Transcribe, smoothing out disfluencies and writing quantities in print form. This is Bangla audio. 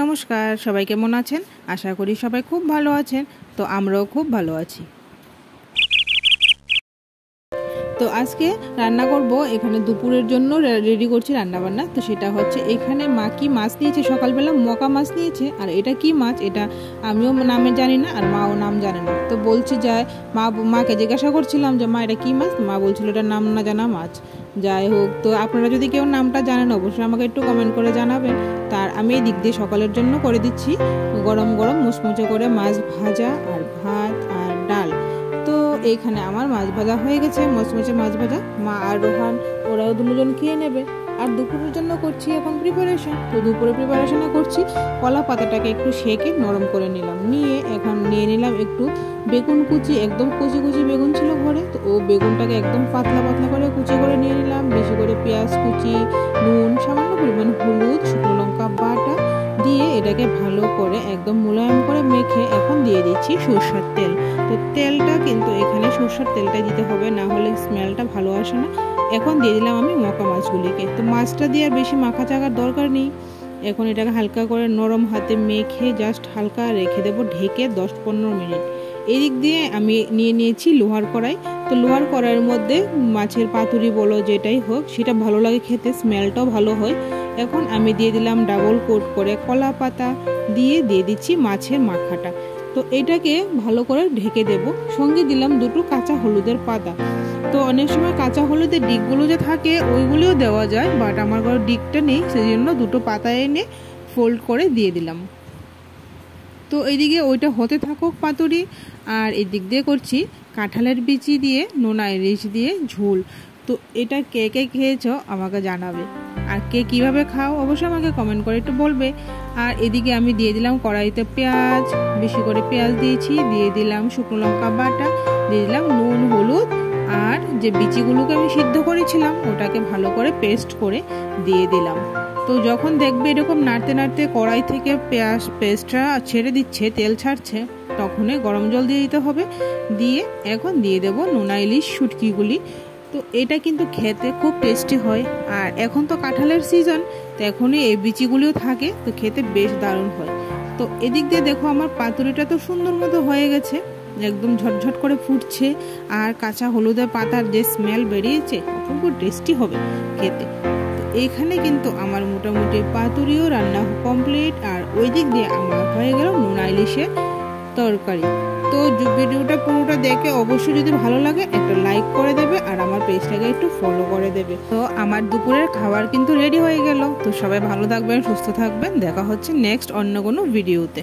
নমস্কার, সবাই কেমন আছেন? আশা করি সবাই খুব ভালো আছেন। তো আমরাও খুব ভালো আছি। তো আজকে রান্না করব, এখানে দুপুরের জন্য রেডি করছি রান্নাবান্না। তো সেটা হচ্ছে এখানে মা কি মাছ নিয়েছে, সকালবেলা মকা মাছ নিয়েছে। আর এটা কি মাছ এটা আমিও নামে জানি না, আর মাও নাম জানে না। তো বলছি যায় মাকে জিজ্ঞাসা করছিলাম যে মা এটা কি মাছ, মা বলছিল এটা নাম না জানা মাছ। যাই হোক, তো আপনারা যদি কেউ নামটা জানেন অবশ্যই আমাকে একটু কমেন্ট করে জানাবেন। তার আমি এই দিক দিয়ে সকালের জন্য করে দিচ্ছি গরম গরম মুচমুচে করে মাছ ভাজা আর ভাত আর ডাল। তো এইখানে আমার মাছ ভাজা হয়ে গেছে, মচমচে মাছ ভাজা। মা আর রোহান ওরাও দুজন খেয়ে নেবে। আর দুপুরের জন্য করছি এখন প্রিপারেশন। তো দুপুরে প্রিপারেশনে করছি কলা পাতাটাকে একটু সেকে নরম করে নিলাম, নিয়ে এখন নিয়ে নিলাম একটু বেগুন কুচি, একদম কুচি কুচি বেগুন ছিল ঘরে। তো ও বেগুনটাকে একদম পাতলা পাতলা করে কুচি করে নিয়ে নিলাম। বেশি করে পেঁয়াজ কুচি, নুন, সামান্য পরিমাণ হলুদ, শুকনো লঙ্কা বাটা দিয়ে এটাকে ভালো করে একদম মোলায়েম করে মেখে এখন দিয়ে দিচ্ছি সরষের তেল। তো তেলটা কিন্তু এখানে সরষের তেলটাই দিতে হবে, না হলে স্মেলটা ভালো আসে না। এখন দিয়ে দিলাম আমি মকা মাছগুলিকে। তো মাছটা দিয়ে আর বেশি মাখা চাকার দরকার নেই। এখন এটাকে হালকা করে নরম হাতে মেখে জাস্ট হালকা রেখে দেবো ঢেকে 10-15 মিনিট। এদিক দিয়ে আমি নিয়ে নিয়েছি লোহার কড়াই। তো লোহার কড়াইয়ের মধ্যে মাছের পাতুরি বলো যেটাই হোক, সেটা ভালো লাগে খেতে, স্মেলটাও ভালো হয়। এখন আমি দিয়ে দিলাম ডাবল কোট করে কলা পাতা দিয়ে দিচ্ছি মাছের মাখাটা। তো এটাকে ভালো করে ঢেকে দেব। সঙ্গে দিলাম দুটো কাঁচা হলুদের পাতা। তো অনেক সময় কাঁচা হলুদের ডিগগুলো যে থাকে ওইগুলিও দেওয়া যায়, বাট আমার ঘরে ডিগটা নেই, সেই জন্য দুটো পাতা এনে ফোল্ড করে দিয়ে দিলাম। তো এইদিকে ওইটা হতে থাকুক পাতুরি, আর এদিক দিয়ে করছি কাঁঠালের বিচি দিয়ে নোনা ইলিশ দিয়ে ঝোল। তো এটা কে কে খেয়েছ আমাকে জানাবে, আর কে কিভাবে খাও অবশ্যই আমাকে কমেন্ট করে একটু বলবে। আর এদিকে আমি দিয়ে দিলাম কড়াইতে পেঁয়াজ, বেশি করে পেঁয়াজ দিয়েছি, দিয়ে দিলাম শুকনো লঙ্কা বাটা, দিয়ে দিলাম নুন হলুদ, আর যে বিচিগুলোকে আমি সিদ্ধ করেছিলাম ওটাকে ভালো করে পেস্ট করে দিয়ে দিলাম। তো যখন দেখবে এরকম নাড়তে নাড়তে কড়াই থেকে পেঁয়াজ পেস্টটা ছেড়ে দিচ্ছে, তেল ছাড়ছে, তখনই গরম জল দিয়ে দিতে হবে। দিয়ে এখন দিয়ে দেবো নোনা ইলিশ শুটকিগুলি। তো এটা কিন্তু খেতে খুব টেস্টি হয়। আর এখন তো কাঁঠালের সিজন, তো এখনই এই বিচিগুলিও থাকে, তো খেতে বেশ দারুণ হয়। তো এদিক দিয়ে দেখো আমার পাতুরিটা তো সুন্দর মতো হয়ে গেছে, একদম ঝটঝট করে ফুটছে। আর কাঁচা হলুদের পাতার যে স্মেল বেরিয়েছে খুব টেস্টি হবে খেতে। এইখানে কিন্তু আমার মোটামুটি পাতুরিও রান্না কমপ্লিট। আর ওই দিক দিয়ে আমার হয়ে গেল নোনা ইলিশের তরকারি। তো ভিডিওটা পুরোটা দেখে অবশ্যই যদি ভালো লাগে একটা লাইক করে দেবে, আর আমার পেজটাকে একটু ফলো করে দেবে। তো আমার দুপুরের খাবার কিন্তু রেডি হয়ে গেল। তো সবাই ভালো থাকবেন, সুস্থ থাকবেন, দেখা হচ্ছে নেক্সট অন্য কোনো ভিডিওতে।